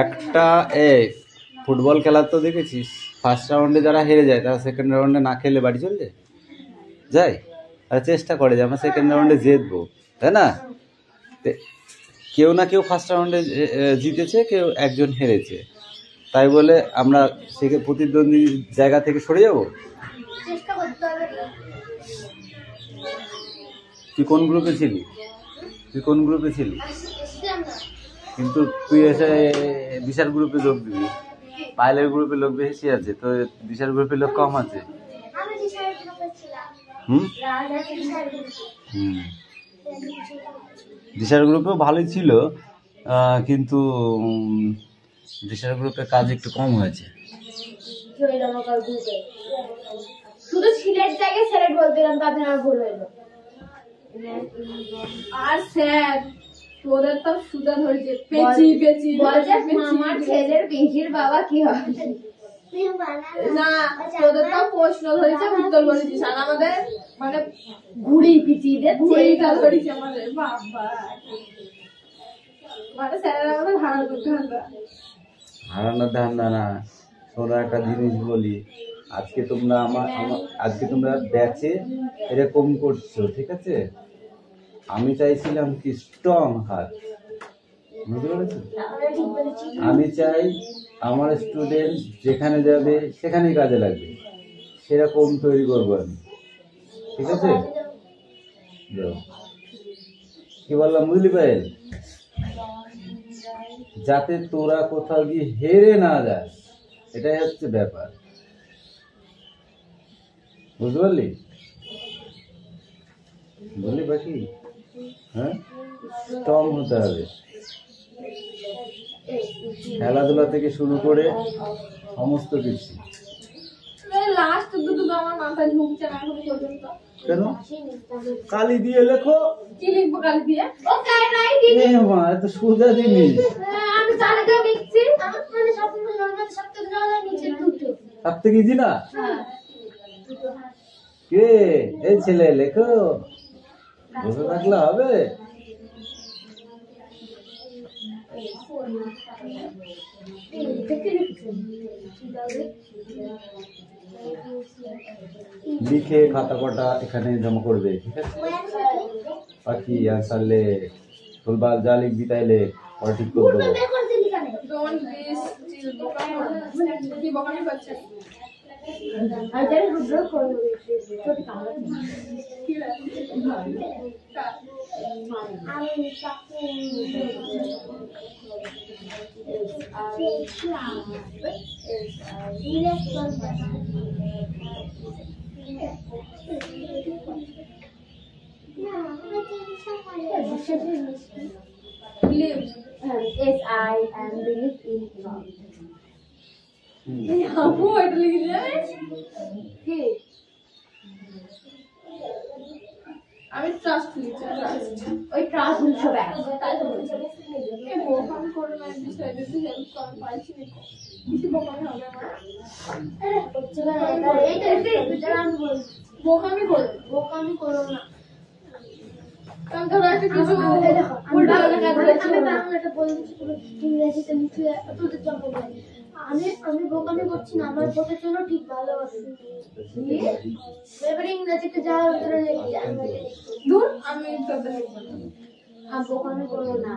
একটা ফুটবল খেলা তো দেখেছিস, ফার্স্ট রাউন্ডে যারা হেরে যায় তারা সেকেন্ড রাউন্ডে না খেলে বাড়ি চলে যায়। আর চেষ্টা করে যে আমরা সেকেন্ড রাউন্ডে জিতবো, তাই না? কেউ না কেউ ফার্স্ট রাউন্ডে জিতেছে, কেউ একজন হেরেছে, তাই বলে আমরা প্রতিদ্বন্দ্বী জায়গা থেকে সরে যাব? তুই কোন গ্রুপে ছিলি? কিন্তু তুই এসে বিশাল গ্রুপে যোগ দিবি, পাইলের গ্রুপে লোক বেশি আছে, তো বিশাল গ্রুপে লোক কম আছে। দিশার গ্রুপেও ভালোই ছিল, কিন্তু দিশার গ্রুপে কাজ একটু কম হয়েছে। শুধু সিলেট জায়গায় সিলেট বলতেলাম, তাদের আমার ভুল হইলো। আর স্যার তোদের তো সুদা ধরেছে, পেচি পেচি বলছে আমার ছেলের পেচির বাবা কি হয় না, তোদের তো প্রশ্ন ধরেছে, উত্তর বলেছিস, আর আমাদের মানে ঘুড়ি পিচিয়ে ঘুড়িটা ধরেছে আমাদের। বাবা মানে স্যার আমাদের হারানো করতে হবে, হারানোর ধান্দা না। শোনো একটা জিনিস বলি, আজকে তোমরা ব্যাচে এরকম করছো, ঠিক আছে? আমি চাইছিলাম কি স্ট্রং হাত, বুঝতে পেরেছো? আমি চাই আমার স্টুডেন্ট যেখানে যাবে সেখানেই কাজে লাগবে, সেরকম তৈরি করবো আমি, ঠিক আছে? কি বললাম বুঝলি পায়েল? যাতে তোরা কোথাও গিয়ে হেরে না যাস, এটাই হচ্ছে ব্যাপার, বুঝতে পারলি? বললি বাকি, হ্যাঁ, স্ট্রং হতে হবে। খেলাধুলা থেকে শুরু করে সমস্ত কিছু। লাস্ট দুটো আমার মাথায় ঢুকছে না এখন পর্যন্ত। কেন? কালি দিয়ে লেখো। কি লিখবো কালি দিয়ে? ও কাই নাই দিদি। মা এত সোজা জিনিস। আমি চালাতে লিখছি, আমার মানে সবগুলো নরমাল সবথেকে ভালো নিচে দুটো। সবথেকে ইজি না? হ্যাঁ। কে এই ছেলে লেখো, বসে থাকলে হবে? লিখে খাতা কটা এখানে জমা করবে, ঠিক আছে? বাকি আনসার লে ফুলবাল যা লিখবি তাইলে পরে ঠিক করে দেবো। Yes, I am believe in God. আমি ট্রাস্ট লিখছি, ওই ট্রাস্ট সব তাই তো বলছি। এই বোকাম করে না বিষয় বেশি হেল্প কর পাইছি না, কিছু বোকামি হবে আমার। আরে হচ্ছে না, এটা আমি বলছি, বোকামি করো না। কারণ ধরো একটা কিছু উল্টা পাল্টা কাজ হচ্ছে, আমি বাংলাটা বলছি পুরো ইংরেজিতে লিখে তোদের জমা দেয়। আমি বোকামি করছি না, আমার বোঝার জন্য ঠিক ভালো আছে। এবারে ইংরেজিতে যাওয়ার ভিতরে দূর আমি বোকামি করবো না।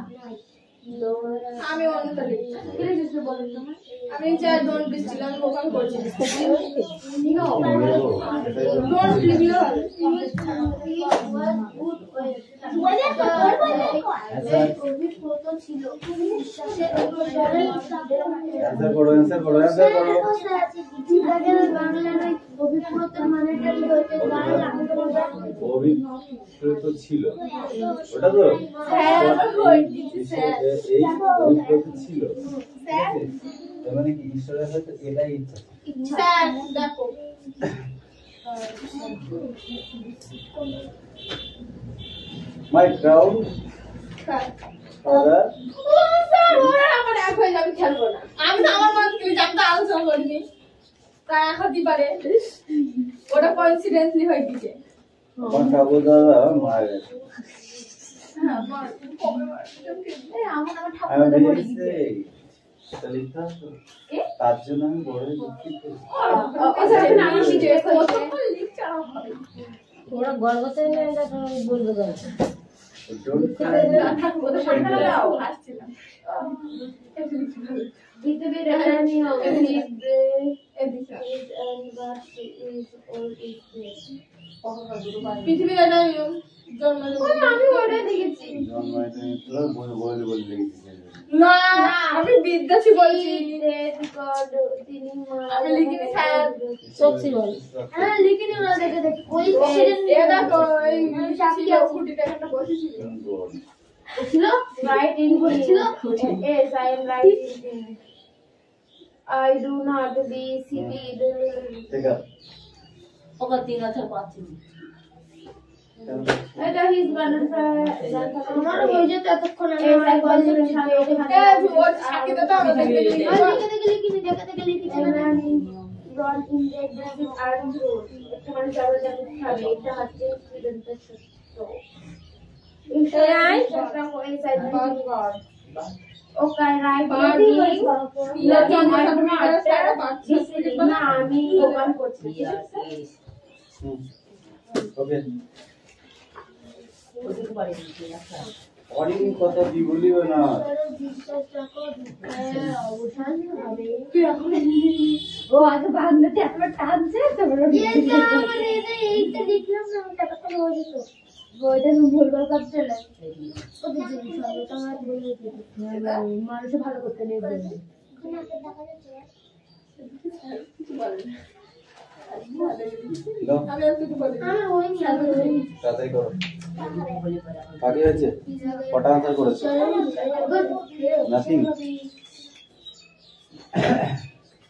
আমি অন্যটা লিখছি, আমি চাই ডোন্ট ডিস্টিল, আমি বোকামি করছি নো ডোন্ট লিখলে ছিল ওটা তো ছিল, মানে কি ঈশ্বরের হয়তো এটাই ইচ্ছা। দেখো মাই ক্রাউন ফাদার, আমার এক হয়ে যাবে, খেলবো না আমি তো, আমার মন থেকে জানতে আলোচনা করিনি, তাই হতে পারে ওটা কোইন্সিডেন্টলি হয়ে গেছে। আমার খাবো দাদা মার হ্যাঁ বল কবে বল এই আমার আমি ঠাকুরদা পড়ে গেছে এটা লিখতে হবে কে তার জন্য আমি বড় দুঃখিত। ওই নাম লিখে কত লিখতে হবে ওরা গর্বতে এটা বলবে গল্প Don't ঠাকুরদা পড়ে দাও হাসছিলাম দিতে বেরে রানি হবে এদিকে is anniversary is all is this পৃথিবীর এটা জন্ম আমি ওটা দেখেছি জন্মাইতে তোরা বলে লিখেছিস। না আমি বিদ্যাসী বলছি record তিনি আমি লিখিনি স্যার সবসি বল হ্যাঁ লিখিনি না দেখে দেখে ওই এ দেখো এই সাক্ষী কুটিতে একটা বসেছিল ছিল রাইট ইন ছিল yes I am right in I do not be seated ঠিক আছে ওকে 3000 পাচ্ছি এটা হিজ বানান আমার হয়ে যেত এতক্ষণ আমি এই বলছি সামনে ওকে ও সাক্ষী তো আমি দেখে দেখে লিখি Brought in the David Arms Road. একটা মানুষ আরো জানতে হবে এটা হচ্ছে স্টুডেন্টের সত্য Okay, right. না আমি দোকান করছি ওকে অরিং কথা কি বলিও না ও আগে বাংলাতে একবার টানছে তারপরে বইটা তুমি ভুলবার কাজ চলে ওদের জিনিস হবে তোমার মানুষ ভালো করতে নেই বলবে দাও আমি আর কিছু বলি আমার ওই তাড়াতাড়ি করো বাকি হয়েছে কটা আনসার করেছো নাথিং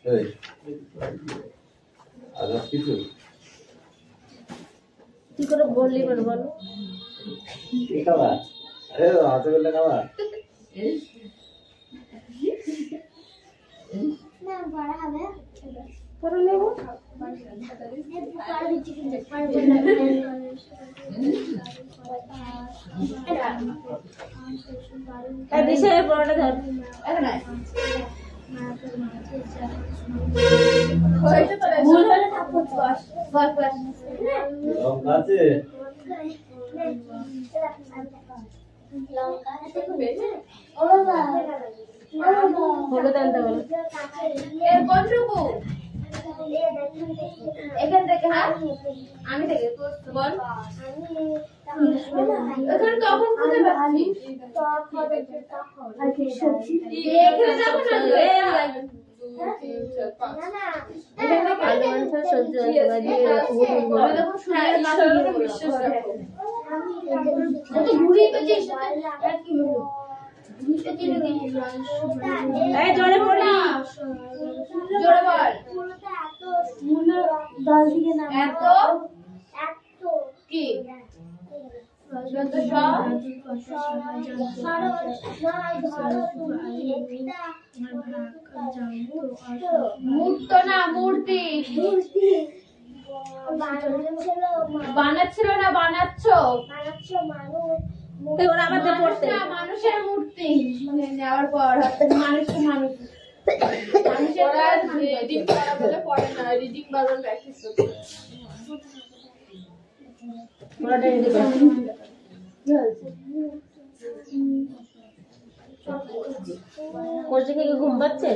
এই আজ কিছু কি করে বললি বলো বলো কি খাবার আরে হাতে বললে খাবার না বড় হবে পরে নেব দিশা বড়টা ধর এখানে ভুল হলে ঠাকুর বস বস বস লঙ্কা আছে লঙ্কা ও বাবা হলুদ আনতে বলো এর কতটুকু এখান থেকে আমি থেকে বল এখানে তখন কোথায় পাচ্ছি এখানে যাবো না ঘুরিয়ে পেয়েছিস জলে পড়ি জোরে বল দল থেকে না এত কি মূর্ত না মূর্তি বানাচ্ছিল না বানাচ্ছ ওরা আমাদের পড়তে মানুষের মূর্তি নেওয়ার পর মানুষকে মানুষ মানুষের রিডিং করা বলে পড়ে না রিডিং বারবার প্র্যাকটিস করতে করছে কি ঘুম পাচ্ছে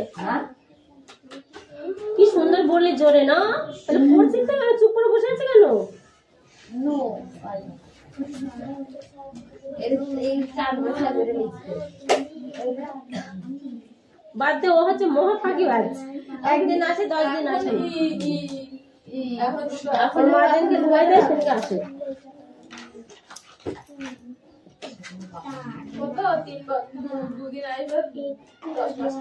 কি সুন্দর বললি জোরে না তাহলে পড়ছিস তো কেন চুপ করে বসে আছে কেন নো এই 4 বছর ধরে লিখছে বাদ দে ও হচ্ছে মহা ফাঁকিবাজ একদিন আসে 10 দিন আসে এখন মাদিনকে ধুয়াই দেয় সেদিকে আসে কত 3 বছর 2 দিন আইবে 10 মাস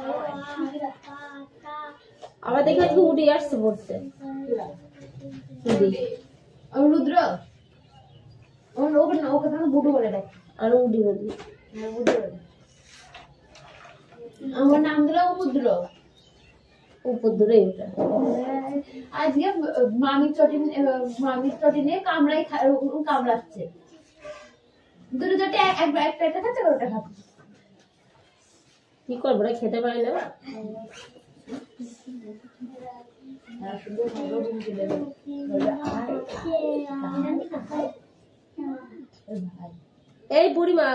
আবার দেখে আজকে উঠে আসছে পড়তে রুদ্র ওকে তো বুড়ো বলে দেখ আর উঠি উঠি আমার নাম দিল রুদ্র উপর দূরে ওটা আজকে মামির চটি নিয়ে কামড়াচ্ছে দুটো দুটো একটা খাচ্ছে ওটা খাচ্ছে কি করবো রে, খেতে পারি না। এই বুড়িমা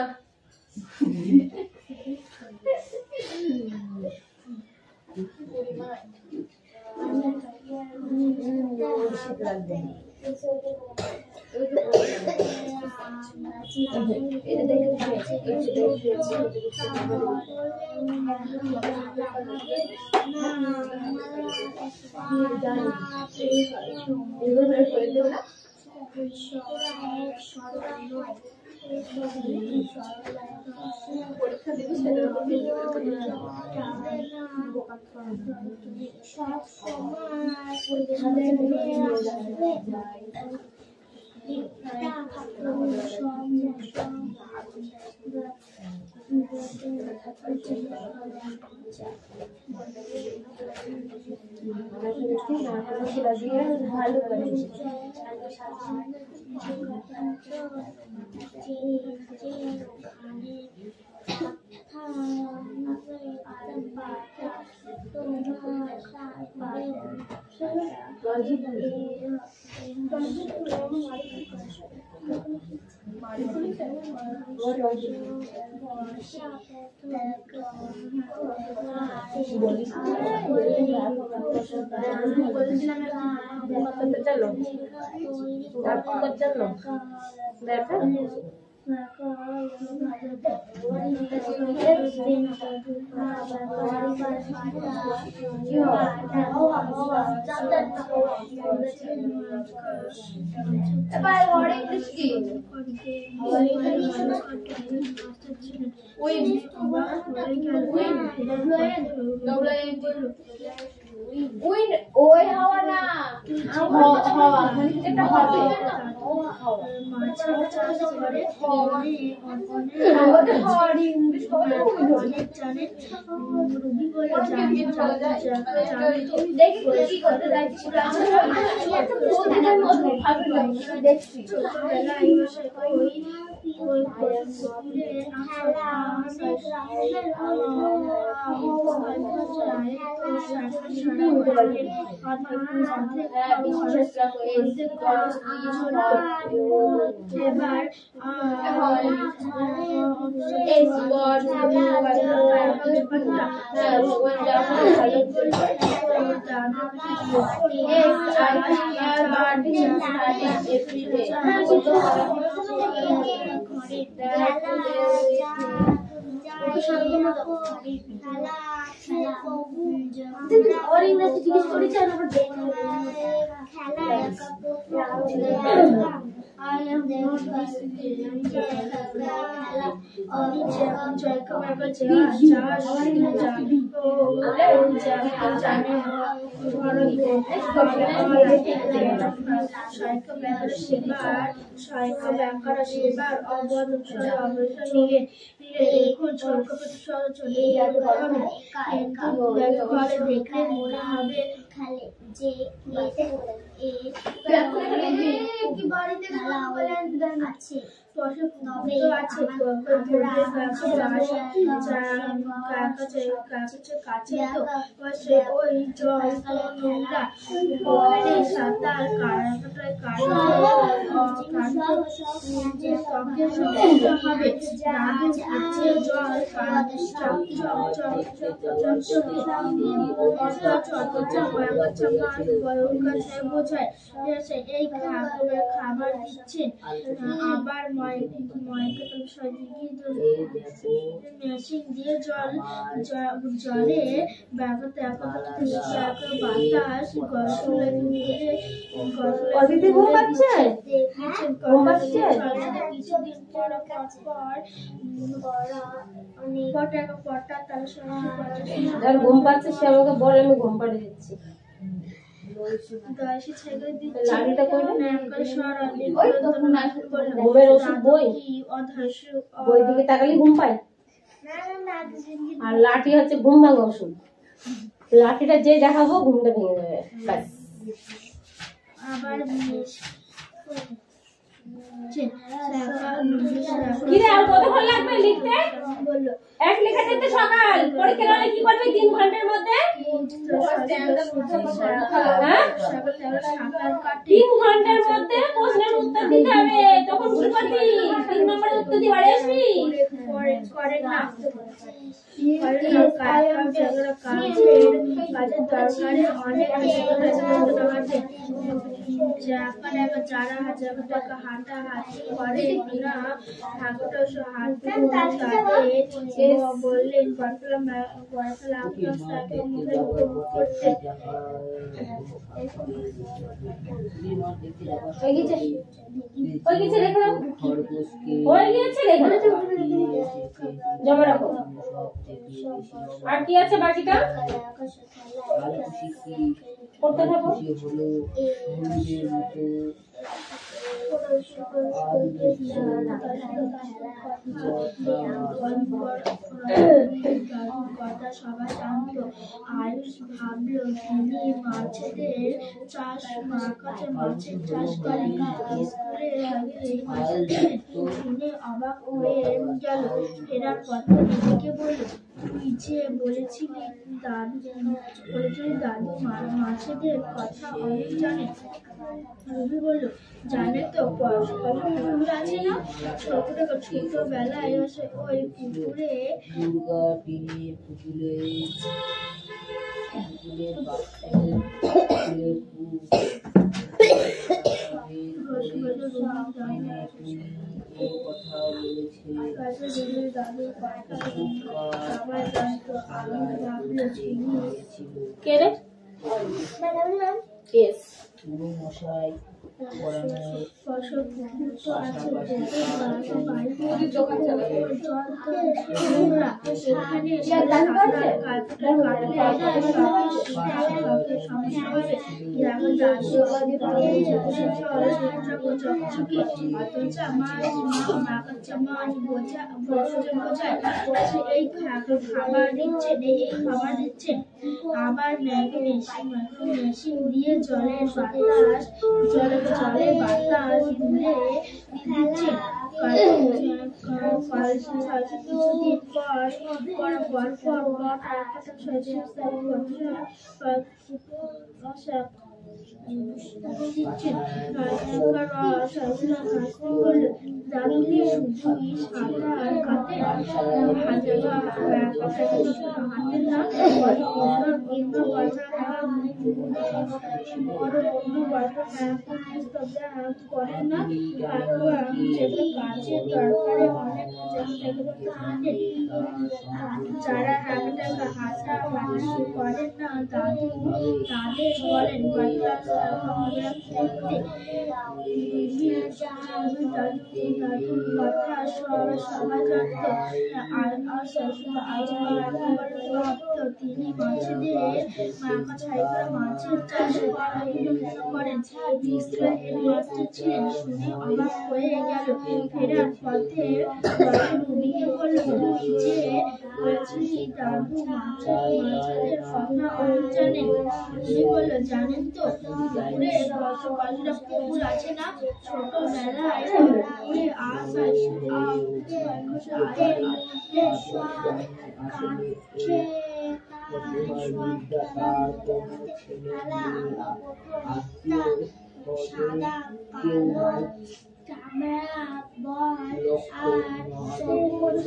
এবার হরে কৃষ্ণ ওই ওই হাওয়া না হাওয়া মানে এটা হবে ইংলিশ দেখি কি করতে যাচ্ছি দেখছি और इंग्लिश जिজ্ঞেস করেছি আর আবার I am not খাবার দিচ্ছেন আবার মেশিন দিয়ে জলে বাতাস ঘুম পাচ্ছে সে আমাকে বলে, আমি ঘুম পাড়িয়ে দিচ্ছি। লাড়িটা ঘুমের ওষুধ বই বই দিকে তাকালে ঘুম পায়, আর লাঠি হচ্ছে ঘুম ভাঙা ওষুধ। লাঠিটা যে দেখাবো ঘুমটা ভেঙে যাবে। আবার কি রে আর কতক্ষণ লাগবে লিখতে? বললো এক লেখা যেতে সকাল পরীক্ষা হলে কি করবে 3 ঘন্টার মধ্যে? হ্যাঁ 3 ঘন্টার মধ্যে প্রশ্নের উত্তর দিতে হবে। তখন কি করবি? 3 নম্বরের উত্তর দিয়ে বাড়ি আসবি। করে না কাজের দরকারে অনেক যারা হাজার টাকা হাঁটাহাঁটি করে না বললেন করতে ওই গেছে রেখে দাও। ওই গেছে রেখে দাও। জমা রাখো। আর কি আছে বাকিটা? করতে থাকো। সবাই জানত। আয়ুষ ভাবলো তিনি মাছেদের চাষ মাছের চাষ করেন। স্কুলে এই মাছেদের শুনে অবাক হয়ে গেল। ফেরার পথে দিদিকে বলল, তুই যে বলেছিলি দাদু মাছেদের কথা অনেক জানে। রবি বলল, জানে তো, পুকুর আছে না, ছোটবেলায় ওই পুকুরে কে রে? Yes. এই খাবার দিচ্ছেন আবার মেশিন দিয়ে জলের বাতাস তুলে দিচ্ছেন। কিছুদিন যারা হাঁটাহাঁটি করেন না তাদের বলেন দাদুর কথা সবাই জানত। তিনি মাছের চাষ করেন। হেডমাস্টার ছিলেন। শুনে অবাক হয়ে গেল। ফেরার পথে রুবিকে বলল, তুই যে বলেছিলি দাদু মাছেদের কথা অনেক জানেন। রুবি বলল, জানেন তো, পুকুর আছে না, ছোটবেলায় পুকুরে সাদা কালো চামড়া বল আর সবুজ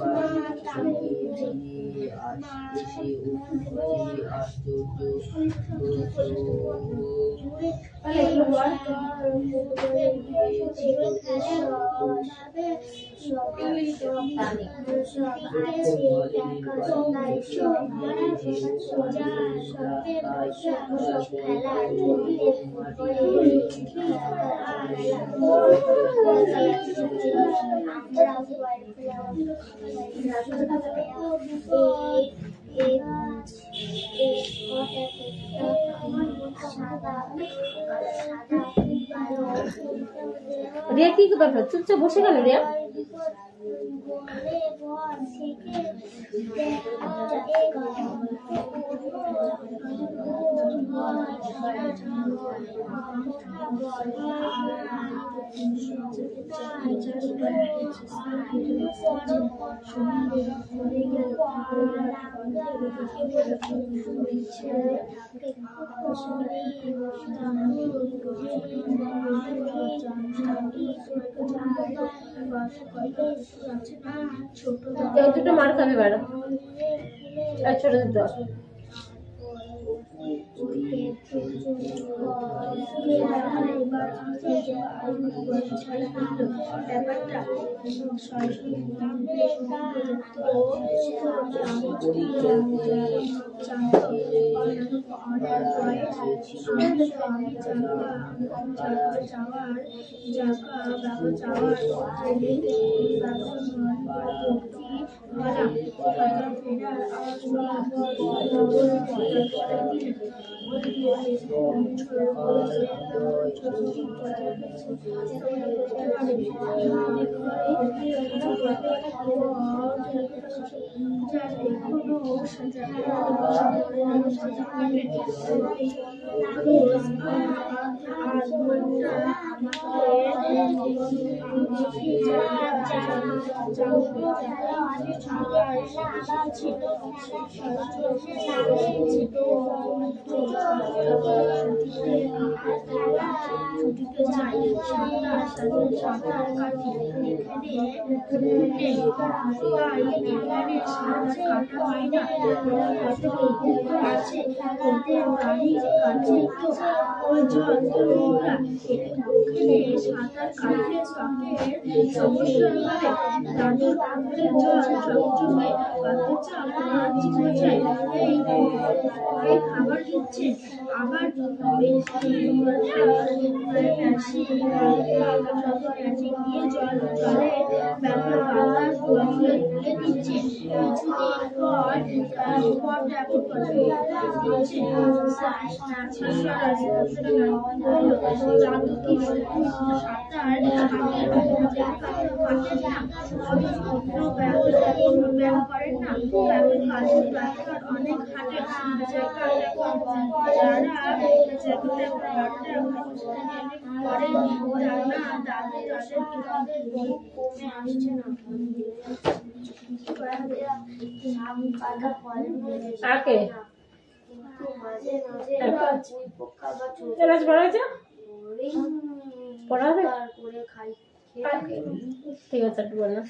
রিয়া কি ব্যাপার চুপচাপ বসে গেল রিয়া? এই দুটো মার খাবে বাড়া আর ছোট দুটো খাবার দিচ্ছে আবার অনেক হাটে আকে পড়াবে ঠিক আছে একটু বল না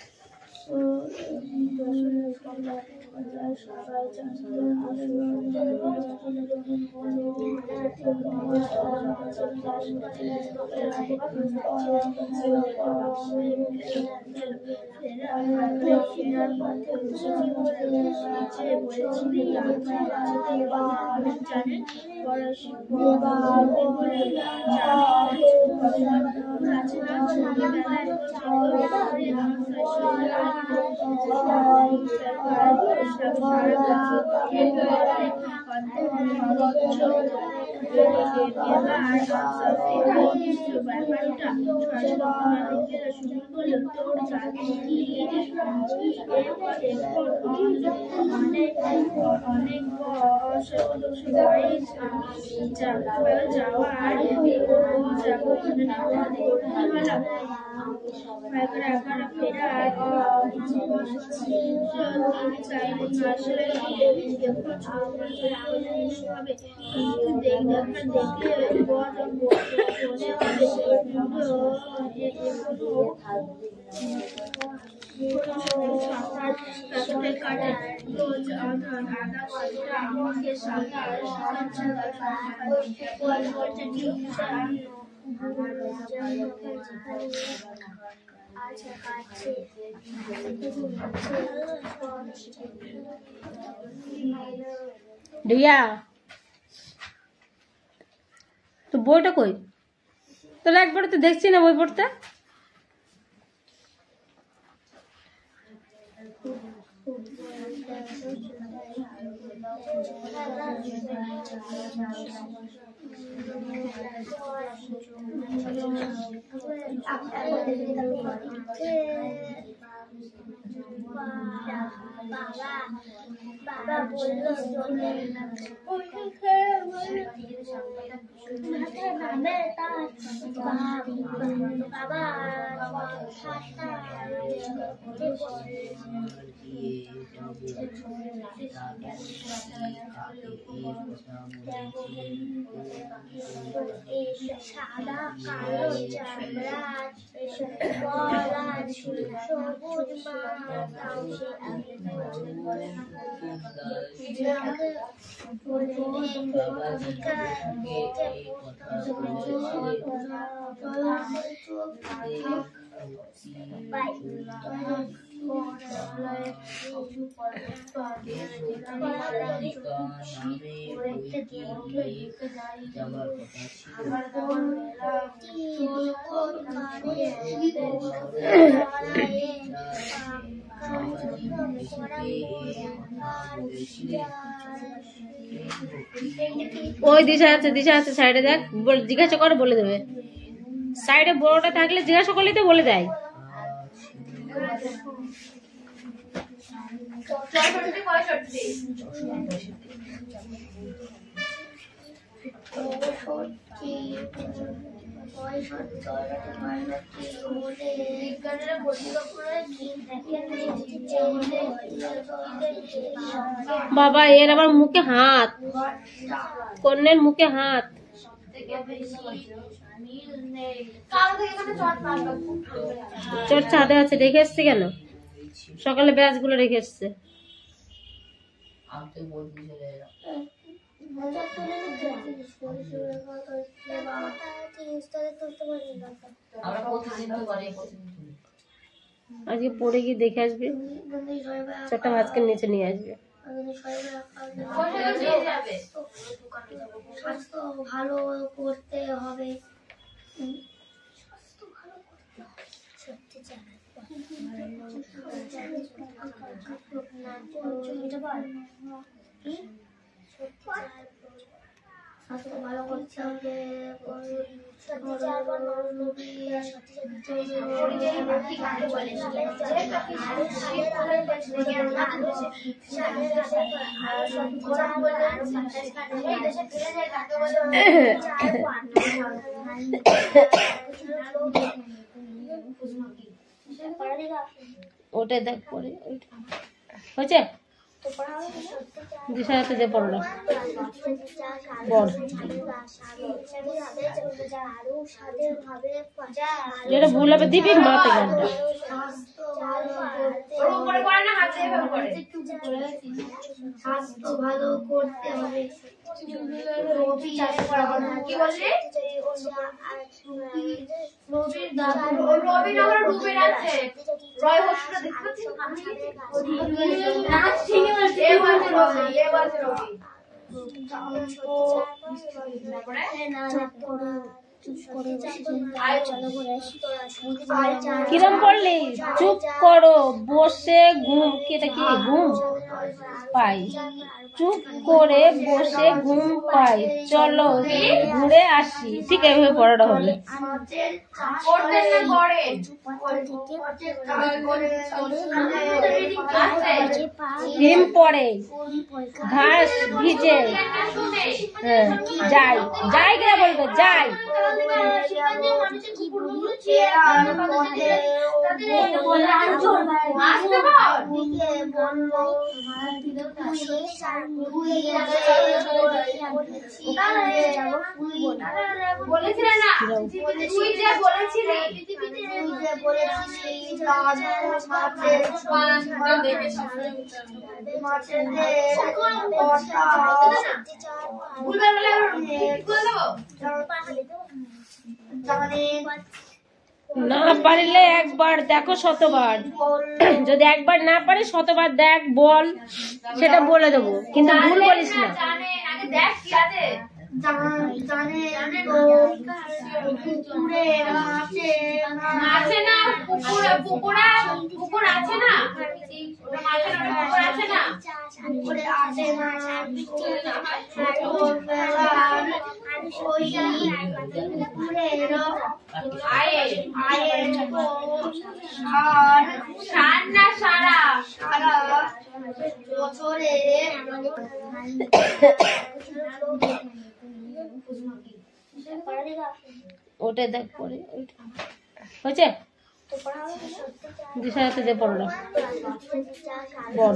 ডিয়া তো বইটা কই তাহলে একবার তো দেখছি না বই পড়তে বাবা বললো সাদা কালো চামড়া পলাশ সবুজ ওই দিশা আছে সাইডে দেখ, জিজ্ঞাসা করে বলে দেবে। সাইডে বড়টা থাকলে জিজ্ঞাসা করলে তো বলে দেয়। বাবা এর আবার মুখে হাত, কন্যের মুখে হাত। চট ছাদে আছে, রেখে এসছে কেন? সকালে ব্যাচ গুলো রেখে এসছে। আজকে পরে গিয়ে দেখে আসবে, চটটা ভাজকে নিচে নিয়ে আসবে। স্বাস্থ্য ভালো করতে হবে, স্বাস্থ্য ভালো করতে হবে। ওটা দেখ পরে হয়েছে, দিশার হাতে যে পড়লো বল, যেটা ভুল হবে দিবি মাতে গানটা। স্বাস্থ্য ভালো করতে হবে। কিরম করলি? চুপ করো, বসে ঘুম, এটা কি ঘুম পাই? চুপ করে বসে ঘুম পাই, চলো ঘুরে আসি। ঠিক এইভাবে পড়াটা হবে। ডিম পড়ে, ঘাস ভিজে, হ্যাঁ যাই যাই কিনা বলবে যাই। বলেছিলে না, তুই যে বলেছিলি না পারলে একবার দেখো শতবার, যদি একবার না পারে শতবার দেখ বল, সেটা বলে দেবো, কিন্তু ভুল বলিস না। দেখ কি আছে, আছে না পুকুর, পুকুর আছে না, আছে না, সারা বছরে ওটা দেখ পরে হয়েছে দিশারাতে যে পড়লো বল